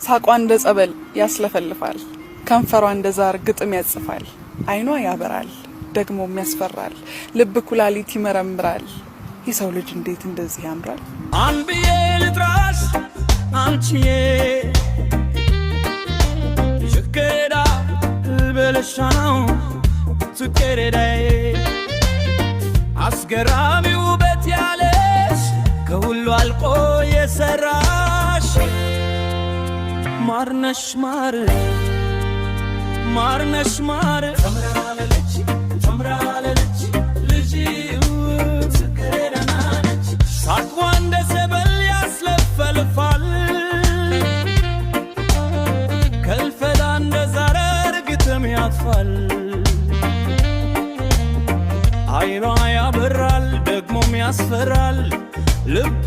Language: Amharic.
ሳቋ እንደ ጸበል ያስለፈልፋል ከንፈሯ እንደ ዛር ግጥም ያጽፋል አይኗ ያበራል ደግሞም ያስፈራል ልብ ኩላሊት ይመረምራል የሰው ልጅ እንዴት እንደዚህ ያምራል አንብዬ ልጥራሽ አንቺዬ ሽከዳ በለሻው ስከረዳዬ አስገራሚ ውበት ያለሽ ከሁሉ አልቆ የሰራሽ ማርነሽ ማር ማርነሽ ማር ተምራለች ልጅ ስከረዳናች ሳቋ እንደ ሰበል ያስለፈልፋል ከልፈዳ እንደ ዛር ግጥም ያጥፋል አይኗ ያበራል ደግሞም ያስፈራል ልብ